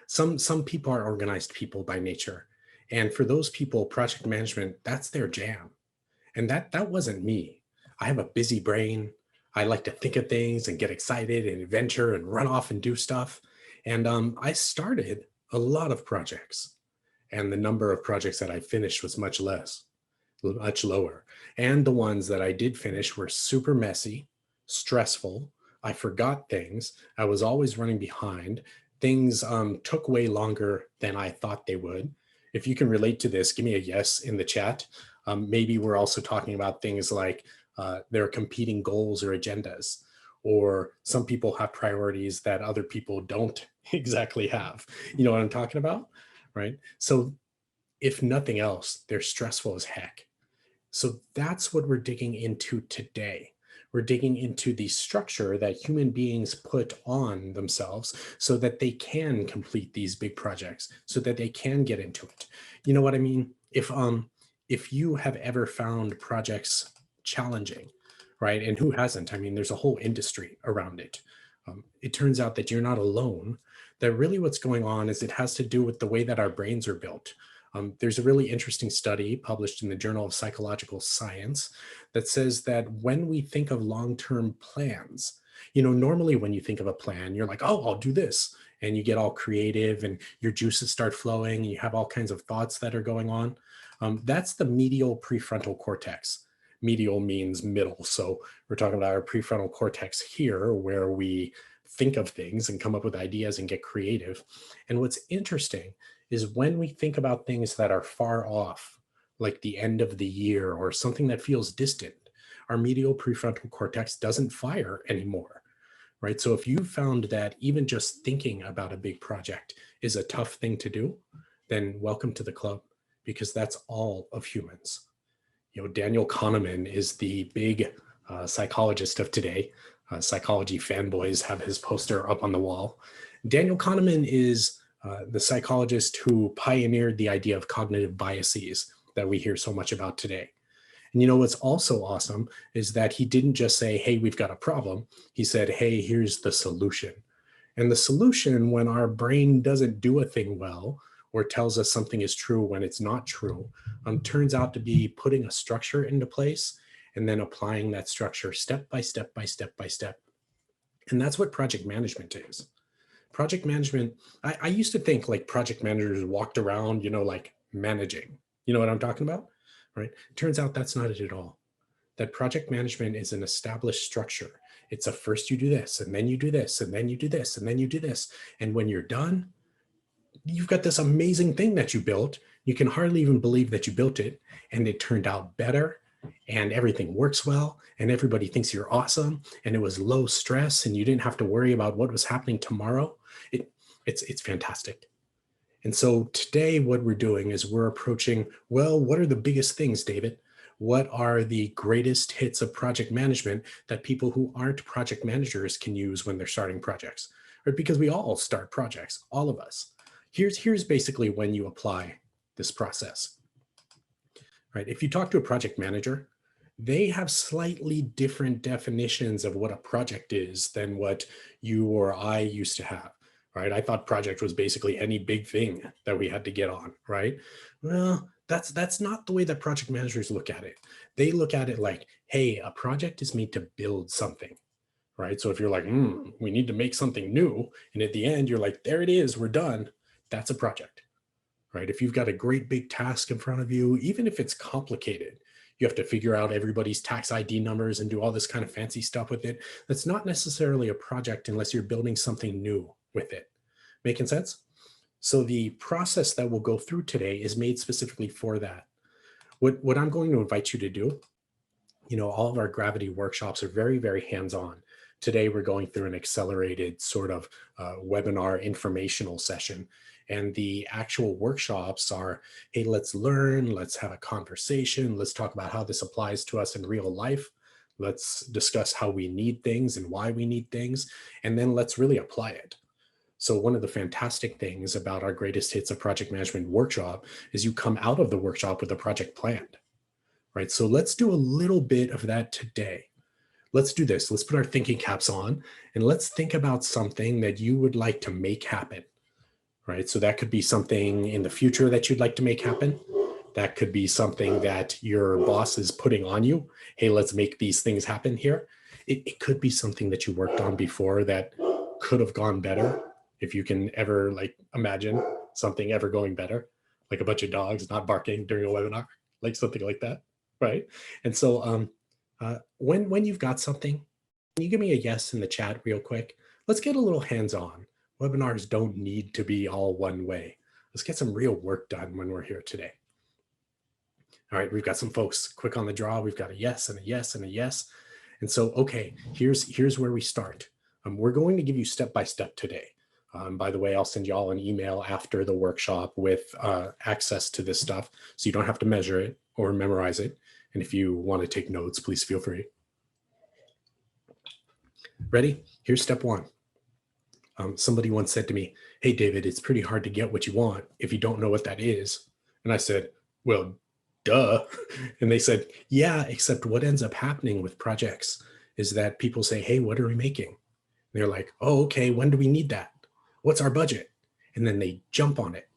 Some people are organized people by nature. And for those people, project management, that's their jam. And that wasn't me. I have a busy brain. I like to think of things and get excited and adventure and run off and do stuff. And I started a lot of projects, and the number of projects that I finished was much less, much lower. And the ones that I did finish were super messy, stressful. I forgot things. I was always running behind. Things took way longer than I thought they would. If you can relate to this, give me a yes in the chat. Maybe we're also talking about things like there are competing goals or agendas, or some people have priorities that other people don't exactly have. You know what I'm talking about? Right. So if nothing else, they're stressful as heck. So that's what we're digging into today. We're digging into the structure that human beings put on themselves so that they can complete these big projects, so that they can get into it. You know what I mean? If you have ever found projects challenging, right? And who hasn't? I mean, there's a whole industry around it. It turns out that you're not alone. That really what's going on is it has to do with the way that our brains are built. There's a really interesting study published in the Journal of Psychological Science that says that when we think of long-term plans, you know, normally when you think of a plan, you're like, oh, I'll do this. And you get all creative and your juices start flowing and you have all kinds of thoughts that are going on. That's the medial prefrontal cortex. Medial means middle. So we're talking about our prefrontal cortex here, where we think of things and come up with ideas and get creative. And what's interesting is when we think about things that are far off, like the end of the year or something that feels distant, our medial prefrontal cortex doesn't fire anymore, right? So if you found that even just thinking about a big project is a tough thing to do, then welcome to the club, because that's all of humans. You know, Daniel Kahneman is the big psychologist of today. Psychology fanboys have his poster up on the wall. Daniel Kahneman is the psychologist who pioneered the idea of cognitive biases that we hear so much about today. And you know what's also awesome is that he didn't just say, hey, we've got a problem. He said, hey, here's the solution. And the solution, when our brain doesn't do a thing well or tells us something is true when it's not true, turns out to be putting a structure into place and then applying that structure step by step by step by step. And that's what project management is. Project management, I used to think like project managers walked around, you know, like managing. You know what I'm talking about, right? Turns out that's not it at all. That project management is an established structure. It's a first you do this, and then you do this, and then you do this, and then you do this. And when you're done, you've got this amazing thing that you built. You can hardly even believe that you built it, and it turned out better, and everything works well, and everybody thinks you're awesome, and it was low stress, and you didn't have to worry about what was happening tomorrow. It's fantastic. And so today what we're doing is we're approaching, well, what are the biggest things, David? What are the greatest hits of project management that people who aren't project managers can use when they're starting projects? Right? Because we all start projects, all of us. Here's basically when you apply this process. Right? If you talk to a project manager, they have slightly different definitions of what a project is than what you or I used to have, right? I thought project was basically any big thing that we had to get on, right? Well, that's not the way that project managers look at it. They look at it like, hey, a project is made to build something, right? So if you're like, we need to make something new, and at the end you're like, there it is, we're done, that's a project, right? If you've got a great big task in front of you, even if it's complicated, you have to figure out everybody's tax ID numbers and do all this kind of fancy stuff with it. That's not necessarily a project unless you're building something new with it. Making sense? So the process that we'll go through today is made specifically for that. What I'm going to invite you to do, you know, all of our Gravity workshops are very, very hands-on. Today, we're going through an accelerated sort of webinar informational session. And the actual workshops are, hey, let's learn, let's have a conversation, let's talk about how this applies to us in real life. Let's discuss how we need things and why we need things, and then let's really apply it. So one of the fantastic things about our Greatest Hits of Project Management workshop is you come out of the workshop with a project planned, right? So let's do a little bit of that today. Let's do this. Let's put our thinking caps on and let's think about something that you would like to make happen, right? So that could be something in the future that you'd like to make happen. That could be something that your boss is putting on you. Hey, let's make these things happen here. It could be something that you worked on before that could have gone better. If you can ever like imagine something ever going better, like a bunch of dogs not barking during a webinar, like something like that, right? And so when you've got something, can you give me a yes in the chat real quick? Let's get a little hands-on. Webinars don't need to be all one way. Let's get some real work done when we're here today. All right, we've got some folks quick on the draw. We've got a yes and a yes and a yes. And so, okay, here's where we start. We're going to give you step-by-step today. By the way, I'll send you all an email after the workshop with access to this stuff, so you don't have to measure it or memorize it. And if you want to take notes, please feel free. Ready? Here's step one. Somebody once said to me, hey, David, it's pretty hard to get what you want if you don't know what that is. And I said, well, duh. And they said, yeah, except what ends up happening with projects is that people say, hey, what are we making? And they're like, oh, okay, when do we need that? What's our budget? And then they jump on it.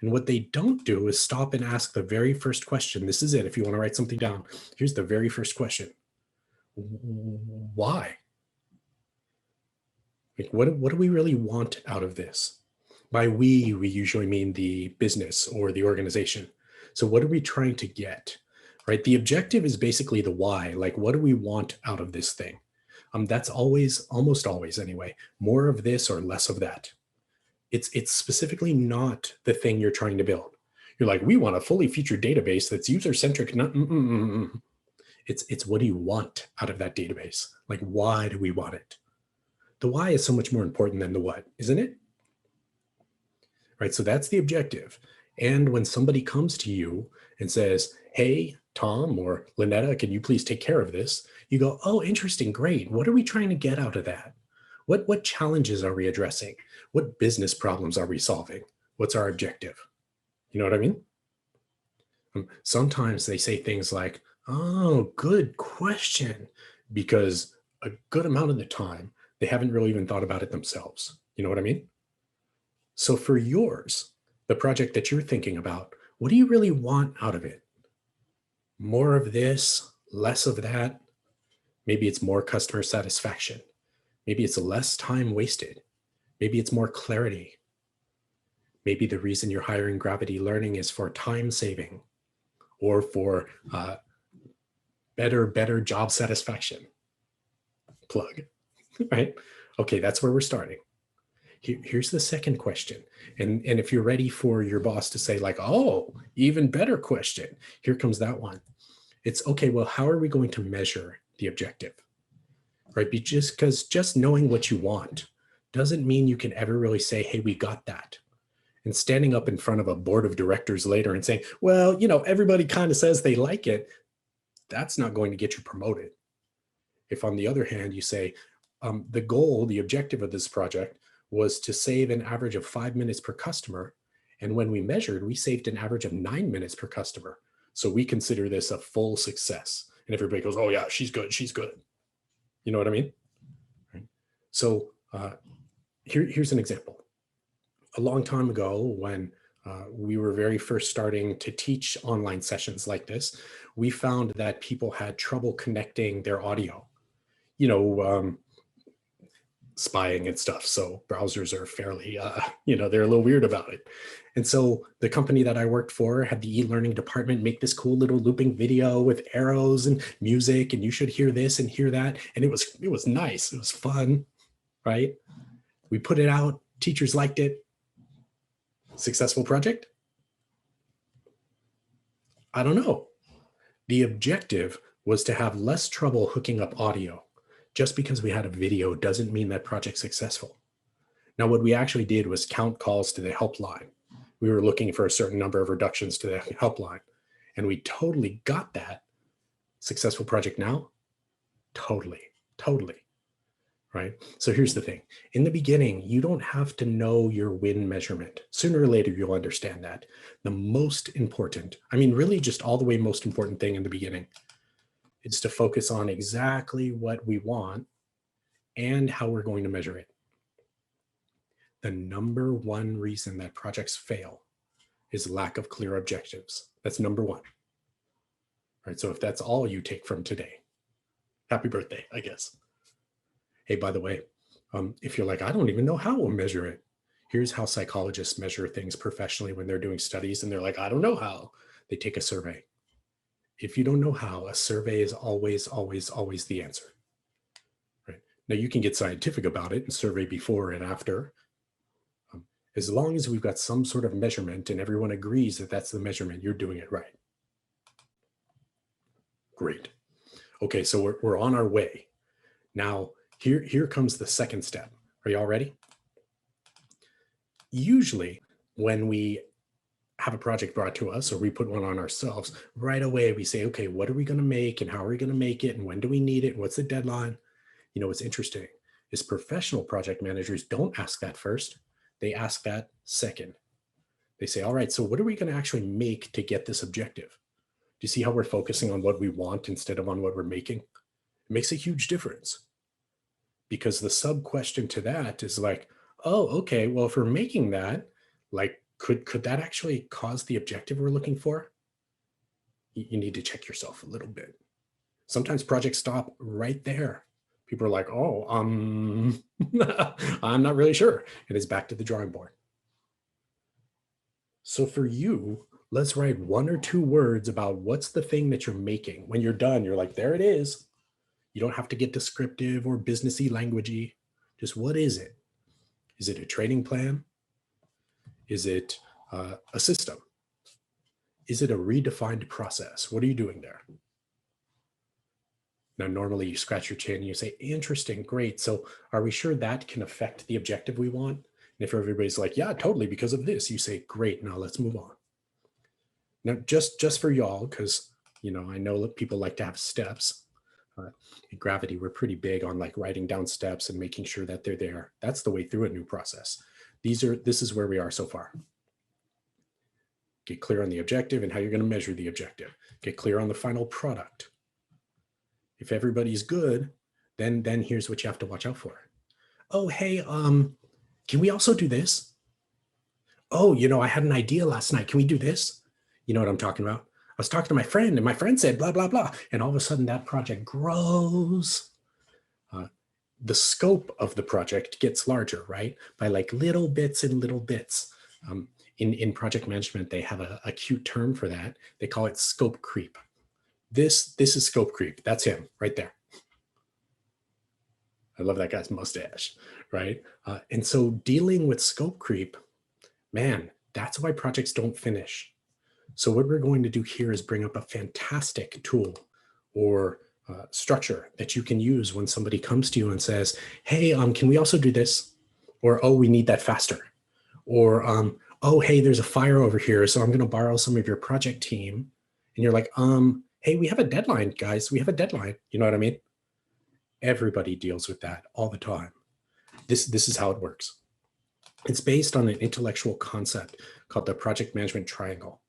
And what they don't do is stop and ask the very first question. This is it. If you want to write something down, here's the very first question. Why? Like, what do we really want out of this? By we usually mean the business or the organization. So what are we trying to get, right? The objective is basically the why, like what do we want out of this thing? That's always, almost always anyway, more of this or less of that. It's specifically not the thing you're trying to build. You're like, we want a fully featured database that's user-centric. It's what do you want out of that database? Like, why do we want it? The why is so much more important than the what, isn't it? Right, so that's the objective. And when somebody comes to you and says, hey, Tom or Lynetta, can you please take care of this? You go, oh, interesting, great. What are we trying to get out of that? What challenges are we addressing? What business problems are we solving? What's our objective? You know what I mean? Sometimes they say things like, oh, good question, because a good amount of the time, they haven't really even thought about it themselves. You know what I mean? So for yours, the project that you're thinking about, what do you really want out of it? More of this, less of that? Maybe it's more customer satisfaction. Maybe it's less time wasted. Maybe it's more clarity. Maybe the reason you're hiring Gravity Learning is for time saving or for better job satisfaction. Plug, right? Okay, that's where we're starting. Here's the second question. And if you're ready for your boss to say like, oh, even better question, here comes that one. It's okay, well, how are we going to measure the objective? Right, because just knowing what you want doesn't mean you can ever really say, hey, we got that. And standing up in front of a board of directors later and saying, well, you know, everybody kind of says they like it, that's not going to get you promoted. If on the other hand, you say, the goal, the objective of this project was to save an average of 5 minutes per customer. And when we measured, we saved an average of 9 minutes per customer. So we consider this a full success. And everybody goes, oh yeah, she's good, she's good. You know what I mean? Right. So here's an example. A long time ago, when we were very first starting to teach online sessions like this, we found that people had trouble connecting their audio. You know, spying and stuff. So browsers are fairly, you know, they're a little weird about it. And so the company that I worked for had the e-learning department make this cool little looping video with arrows and music, and you should hear this and hear that. And it was nice. It was fun, right? We put it out. Teachers liked it. Successful project? I don't know. The objective was to have less trouble hooking up audio. Just because we had a video doesn't mean that project's successful. Now, what we actually did was count calls to the helpline. We were looking for a certain number of reductions to the helpline, and we totally got that. Successful project now? Totally, right? So here's the thing. In the beginning, you don't have to know your win measurement. Sooner or later, you'll understand that. The most important, I mean, really just all the way most important thing in the beginning is to focus on exactly what we want and how we're going to measure it. The number one reason that projects fail is lack of clear objectives. That's number one. Right? So if that's all you take from today, happy birthday, I guess. Hey, by the way, if you're like, I don't even know how we'll measure it. Here's how psychologists measure things professionally when they're doing studies and they're like, I don't know how. They take a survey. If you don't know how, a survey is always, always, always the answer. Right? Now you can get scientific about it and survey before and after. As long as we've got some sort of measurement and everyone agrees that that's the measurement, you're doing it right. Great. Okay, so we're on our way. Now, here comes the second step. Are you all ready? Usually, when we have a project brought to us or we put one on ourselves, right away we say, okay, what are we going to make and how are we going to make it and when do we need it and what's the deadline? You know, what's interesting is professional project managers don't ask that first. They ask that second. They say, all right, so what are we going to actually make to get this objective? Do you see how we're focusing on what we want instead of on what we're making? It makes a huge difference because the sub question to that is like, oh, okay, well, if we're making that, like, could that actually cause the objective we're looking for? You need to check yourself a little bit. Sometimes projects stop right there. People are like, oh, I'm not really sure. And it's back to the drawing board. So for you, let's write 1 or 2 words about what's the thing that you're making. When you're done, you're like, there it is. You don't have to get descriptive or businessy languagey. Just what is it? Is it a training plan? Is it a system? Is it a redefined process? What are you doing there? Now, normally you scratch your chin and you say, interesting, great. So are we sure that can affect the objective we want? And if everybody's like, yeah, totally, because of this, you say, great, now let's move on. Now, just for y'all, because, you know, I know that people like to have steps. At Gravity, we're pretty big on like writing down steps and making sure that they're there. That's the way through a new process. This is where we are so far. Get clear on the objective and how you're going to measure the objective. Get clear on the final product. If everybody's good, then here's what you have to watch out for. Oh, hey, can we also do this? Oh, you know, I had an idea last night. Can we do this? You know what I'm talking about? I was talking to my friend and my friend said, blah, blah, blah. And all of a sudden that project grows. The scope of the project gets larger, right? By like little bits and little bits. In project management, they have a cute term for that. They call it scope creep. This is scope creep. That's him right there. I love that guy's mustache, right? And so dealing with scope creep, man, that's why projects don't finish. So what we're going to do here is bring up a fantastic tool or structure that you can use when somebody comes to you and says, hey, can we also do this? Or, oh, we need that faster. Or, oh, hey, there's a fire over here, so I'm going to borrow some of your project team. And you're like, hey, we have a deadline, guys. We have a deadline. You know what I mean? Everybody deals with that all the time. This is how it works. It's based on an intellectual concept called the project management triangle.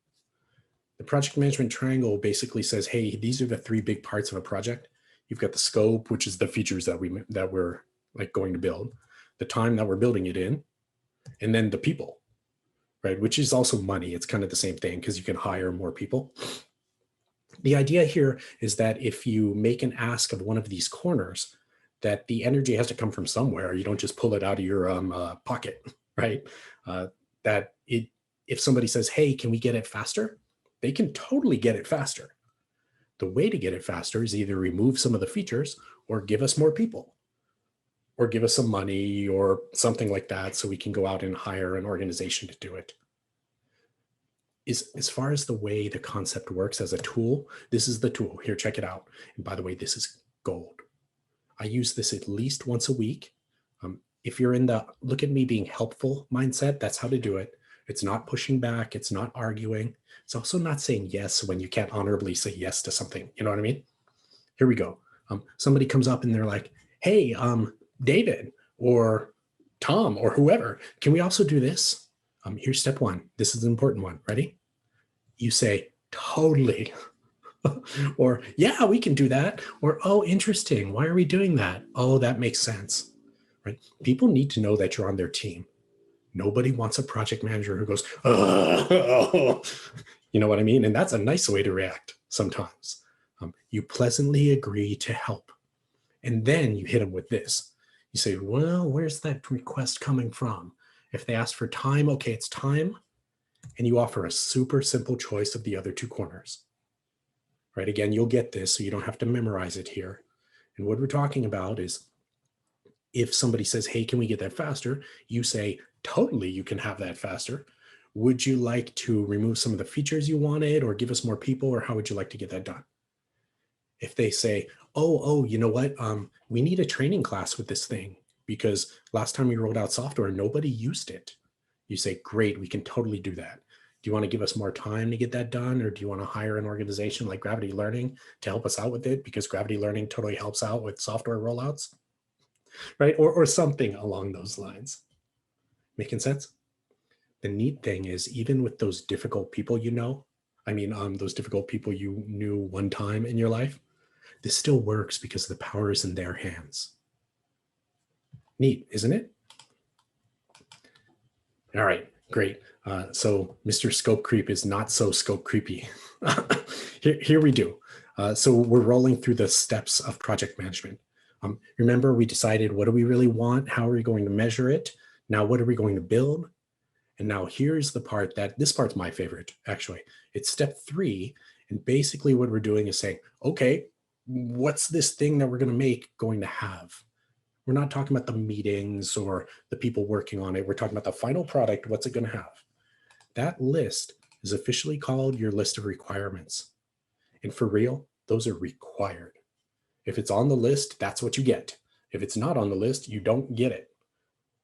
The project management triangle basically says, hey, these are the 3 big parts of a project. You've got the scope, which is the features that we're like going to build, the time that we're building it in, and then the people, right? Which is also money. It's kind of the same thing because you can hire more people. The idea here is that if you make an ask of one of these corners, that the energy has to come from somewhere. You don't just pull it out of your pocket, right? If somebody says, hey, can we get it faster? They can totally get it faster. The way to get it faster is either remove some of the features or give us more people or give us some money or something like that so we can go out and hire an organization to do it. As far as the way the concept works as a tool, this is the tool. Here, check it out. And by the way, this is gold. I use this at least once a week. If you're in the look at me being helpful mindset, that's how to do it. It's not pushing back. It's not arguing. It's also not saying yes when you can't honorably say yes to something. You know what I mean? Here we go. Somebody comes up and they're like, hey, David or Tom or whoever, can we also do this? Here's step 1. This is an important one. Ready? You say, totally. Or, yeah, we can do that. Or, oh, interesting. Why are we doing that? Oh, that makes sense. Right? People need to know that you're on their team. Nobody wants a project manager who goes, oh, you know what I mean? And that's a nice way to react sometimes. You pleasantly agree to help. And then you hit them with this. You say, well, where's that request coming from? If they ask for time, okay, it's time. And you offer a super simple choice of the other two corners. Right? Again, you'll get this, so you don't have to memorize it here. And what we're talking about is if somebody says, hey, can we get that faster? You say, totally, you can have that faster. Would you like to remove some of the features you wanted or give us more people, or how would you like to get that done? If they say, oh, you know what? We need a training class with this thing because last time we rolled out software, nobody used it. You say, great, we can totally do that. Do you want to give us more time to get that done? Or do you want to hire an organization like Gravity Learning to help us out with it? Because Gravity Learning totally helps out with software rollouts, right? Or something along those lines. Making sense? The neat thing is, even with those difficult people those difficult people you knew one time in your life, this still works because the power is in their hands. Neat, isn't it? All right, great. So Mr. Scope Creep is not so scope creepy. Here we do. So we're rolling through the steps of project management. Remember, we decided what do we really want? How are we going to measure it? Now, what are we going to build? And now here's the part this part's my favorite, actually. It's step 3. And basically what we're doing is saying, okay, what's this thing that we're going to make going to have? We're not talking about the meetings or the people working on it. We're talking about the final product. What's it going to have? That list is officially called your list of requirements. And for real, those are required. If it's on the list, that's what you get. If it's not on the list, you don't get it.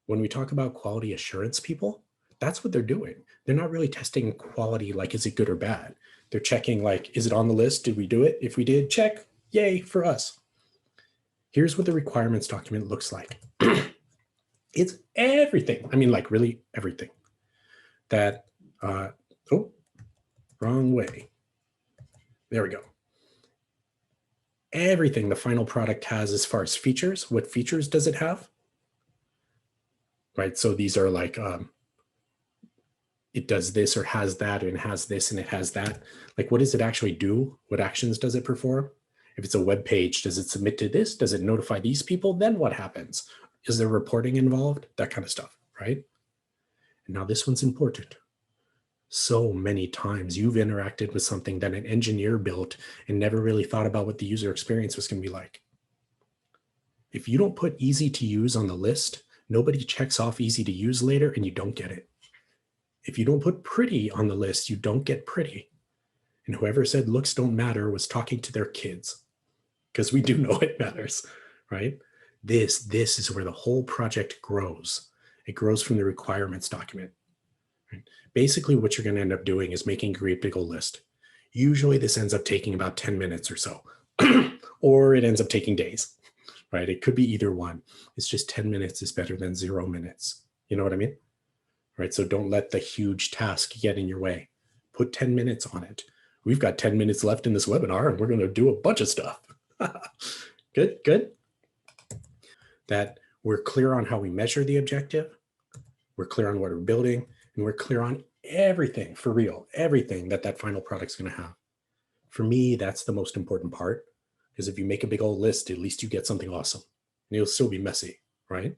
When we talk about quality assurance people, that's what they're doing. They're not really testing quality like, is it good or bad? They're checking like, is it on the list? Did we do it? If we did, check, yay for us. Here's what the requirements document looks like. It's everything. I mean, like really everything. That, wrong way. There we go. Everything the final product has as far as features. What features does it have? Right, so these are like, it does this or has that, and it has this and it has that. Like, what does it actually do? What actions does it perform? If it's a web page, does it submit to this? Does it notify these people? Then what happens? Is there reporting involved? That kind of stuff, right? And now this one's important. So many times you've interacted with something that an engineer built and never really thought about what the user experience was going to be like. If you don't put easy to use on the list, nobody checks off easy to use later and you don't get it. If you don't put pretty on the list, you don't get pretty. And whoever said looks don't matter was talking to their kids, because we do know it matters, right? This is where the whole project grows. It grows from the requirements document. Right? Basically, what you're going to end up doing is making a great big old list. Usually this ends up taking about 10 minutes or so, or it ends up taking days, right? It could be either one. It's just 10 minutes is better than 0 minutes. You know what I mean? Right? So don't let the huge task get in your way. Put 10 minutes on it. We've got 10 minutes left in this webinar and we're going to do a bunch of stuff. Good. That we're clear on how we measure the objective. We're clear on what we're building, and we're clear on everything for real, everything that final product's going to have. For me, that's the most important part, because if you make a big old list, at least you get something awesome, and it'll still be messy, right?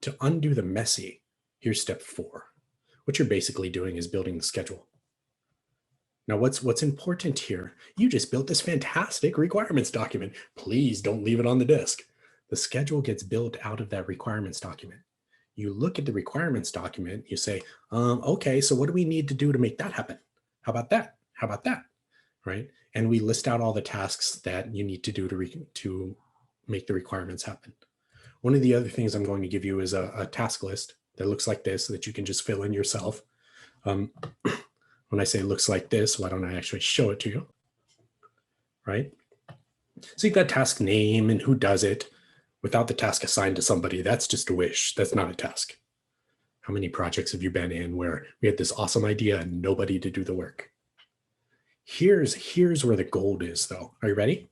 To undo the messy, here's step 4. What you're basically doing is building the schedule. Now, what's important here, you just built this fantastic requirements document. Please don't leave it on the disk. The schedule gets built out of that requirements document. You look at the requirements document, you say, okay, so what do we need to do to make that happen? How about that? How about that? Right? And we list out all the tasks that you need to do to make the requirements happen. One of the other things I'm going to give you is a task list that looks like this, that you can just fill in yourself. When I say looks like this, why don't I actually show it to you, right? So you've got task name and who does it. Without the task assigned to somebody, that's just a wish. That's not a task. How many projects have you been in where we had this awesome idea and nobody to do the work? Here's where the gold is, though. Are you ready?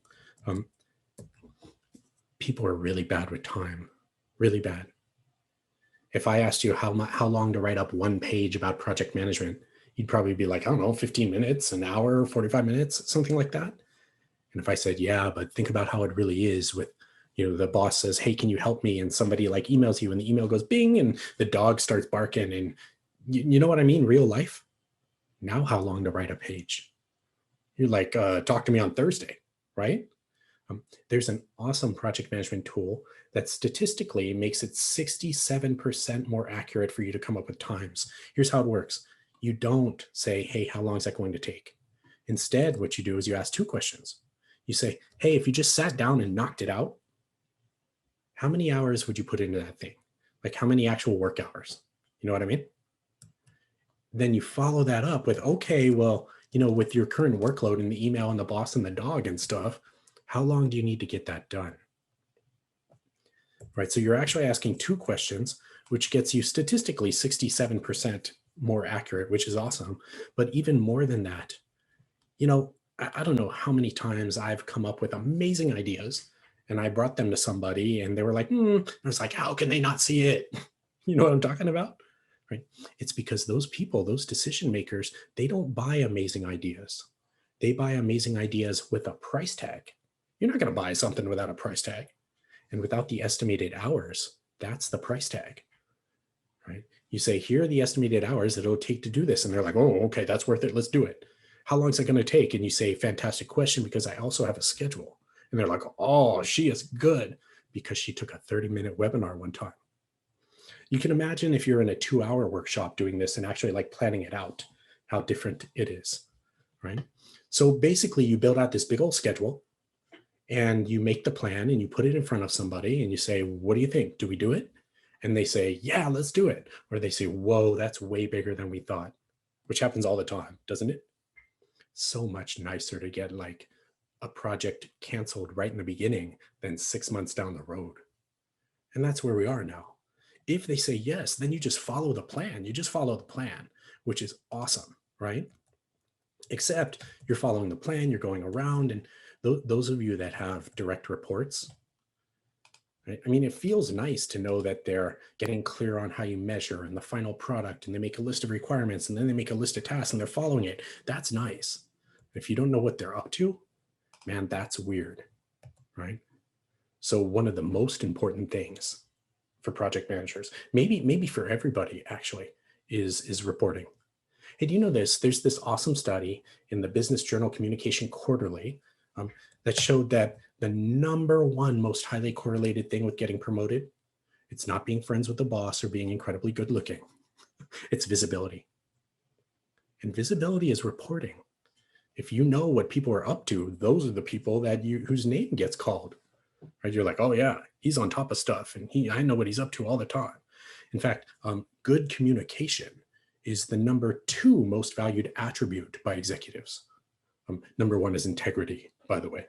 People are really bad with time, really bad. If I asked you how long to write up one page about project management, you'd probably be like, I don't know, 15 minutes, an hour, 45 minutes, something like that. And if I said, yeah, but think about how it really is with, the boss says, hey, can you help me? And somebody like emails you and the email goes bing and the dog starts barking and you know what I mean? Real life. Now how long to write a page? You're like, talk to me on Thursday, right? There's an awesome project management tool that statistically makes it 67% more accurate for you to come up with times. Here's how it works. You don't say, hey, how long is that going to take? Instead, what you do is you ask two questions. You say, hey, if you just sat down and knocked it out, how many hours would you put into that thing? Like how many actual work hours? You know what I mean? Then you follow that up with, okay, well, with your current workload and the email and the boss and the dog and stuff, how long do you need to get that done? Right. So you're actually asking two questions, which gets you statistically 67% more accurate, which is awesome. But even more than that, I don't know how many times I've come up with amazing ideas and I brought them to somebody and they were like, I was like, how can they not see it? You know what I'm talking about? Right. It's because those people, those decision makers, they don't buy amazing ideas. They buy amazing ideas with a price tag. You're not going to buy something without a price tag. And without the estimated hours, that's the price tag, right? You say, here are the estimated hours that it'll take to do this. And they're like, oh, okay, that's worth it. Let's do it. How long is it going to take? And you say, fantastic question, because I also have a schedule. And they're like, oh, she is good because she took a 30-minute webinar one time. You can imagine if you're in a 2-hour workshop doing this and actually like planning it out, how different it is, right? So basically you build out this big old schedule and you make the plan and you put it in front of somebody and you say, what do you think? Do we do it? And they say, yeah, let's do it. Or they say, whoa, that's way bigger than we thought, which happens all the time, doesn't it? So much nicer to get like a project canceled right in the beginning than 6 months down the road. And that's where we are now. If they say yes, then you just follow the plan. You just follow the plan, which is awesome, right? Except you're following the plan, you're going around, and those of you that have direct reports, right? I mean, it feels nice to know that they're getting clear on how you measure and the final product, and they make a list of requirements, and then they make a list of tasks, and they're following it. That's nice. If you don't know what they're up to, man, that's weird, right? So one of the most important things for project managers, maybe for everybody actually, is reporting. Hey, do you know this? There's this awesome study in the Business Journal Communication Quarterly that showed that the number one most highly correlated thing with getting promoted, it's not being friends with the boss or being incredibly good looking. It's visibility. And visibility is reporting. If you know what people are up to, those are the people that whose name gets called. Right? You're like, oh yeah, he's on top of stuff, and I know what he's up to all the time. In fact, good communication is the number 2 most valued attribute by executives. Number 1 is integrity, by the way.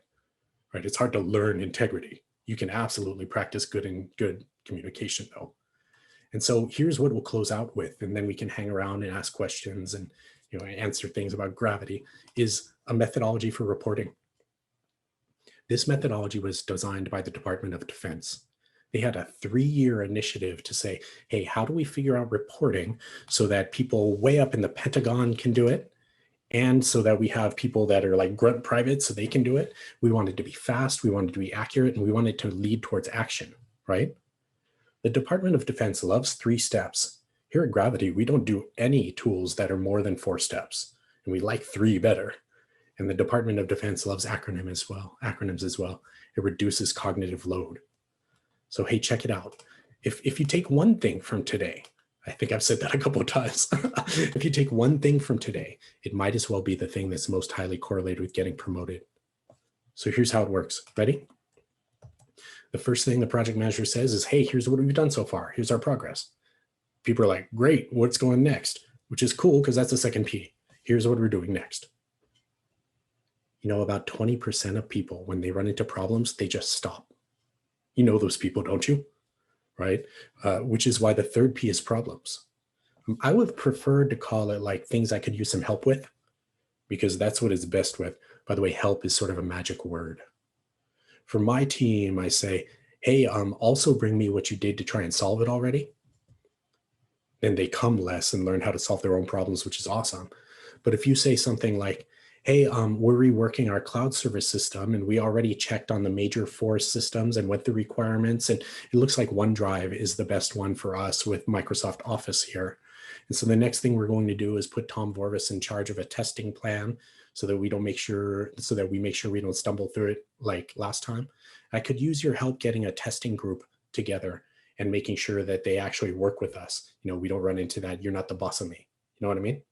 Right? It's hard to learn integrity. You can absolutely practice good communication, though. And so here's what we'll close out with, and then we can hang around and ask questions and answer things about gravity, is a methodology for reporting. This methodology was designed by the Department of Defense. They had a 3-year initiative to say, hey, how do we figure out reporting so that people way up in the Pentagon can do it? And so that we have people that are like grunt private so they can do it. We wanted to be fast, we wanted to be accurate, and we wanted to lead towards action, right? The Department of Defense loves 3 steps. Here at Gravity, we don't do any tools that are more than 4 steps, and we like 3 better. And the Department of Defense loves acronyms as well. It reduces cognitive load. So, hey, check it out. If you take one thing from today, I think I've said that a couple of times. If you take one thing from today, it might as well be the thing that's most highly correlated with getting promoted. So here's how it works. Ready? The first thing the project manager says is, hey, here's what we've done so far. Here's our progress. People are like, great, what's going next? Which is cool because that's the second P. Here's what we're doing next. About 20% of people, when they run into problems, they just stop. You know those people, don't you? Right? Which is why the third P is problems. I would prefer to call it like things I could use some help with, because that's what it's best with. By the way, help is sort of a magic word. For my team, I say, hey, also bring me what you did to try and solve it already. then they come less and learn how to solve their own problems, which is awesome. But if you say something like, hey, we're reworking our cloud service system and we already checked on the major four systems and what the requirements, and it looks like OneDrive is the best one for us with Microsoft Office here. And so the next thing we're going to do is put Tom Vorvis in charge of a testing plan so that we make sure we don't stumble through it like last time. I could use your help getting a testing group together and making sure that they actually work with us. We don't run into that, you're not the boss of me. You know what I mean?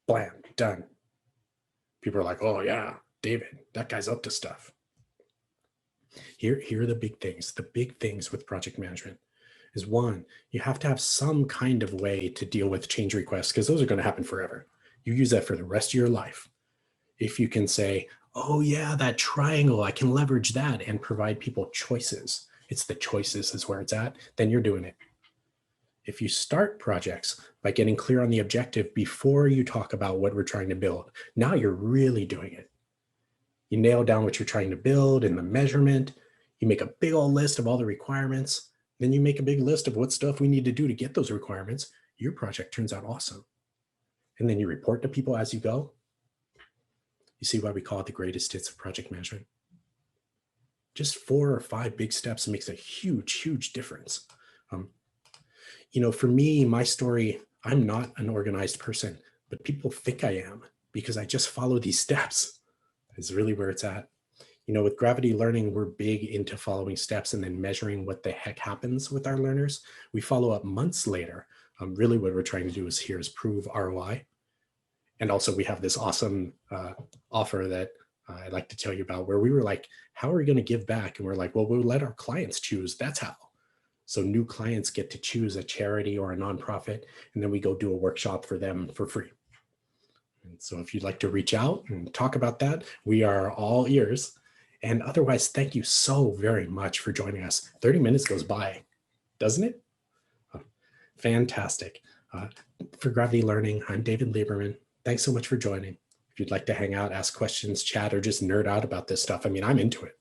Blam, done. People are like, oh yeah, David, that guy's up to stuff. Here are the big things. The big things with project management is, one, you have to have some kind of way to deal with change requests, because those are going to happen forever. You use that for the rest of your life. If you can say, oh yeah, that triangle, I can leverage that and provide people choices. It's the choices is where it's at, then you're doing it. If you start projects by getting clear on the objective before you talk about what we're trying to build, now you're really doing it. You nail down what you're trying to build and the measurement. You make a big old list of all the requirements. Then you make a big list of what stuff we need to do to get those requirements. Your project turns out awesome. And then you report to people as you go. You see why we call it the greatest hits of project management? Just 4 or 5 big steps makes a huge, huge difference. For me, my story, I'm not an organized person, but people think I am because I just follow these steps. Is really where it's at. With Gravity Learning, we're big into following steps and then measuring what the heck happens with our learners. We follow up months later. Really what we're trying to do is prove ROI. And also we have this awesome offer that I'd like to tell you about, where we were like, how are we going to give back? And we're like, well, we'll let our clients choose. That's how. So new clients get to choose a charity or a nonprofit, and then we go do a workshop for them for free. And so if you'd like to reach out and talk about that, we are all ears. And otherwise, thank you so very much for joining us. 30 minutes goes by, doesn't it? Fantastic. For Gravity Learning, I'm David Lieberman. Thanks so much for joining. If you'd like to hang out, ask questions, chat, or just nerd out about this stuff, I'm into it.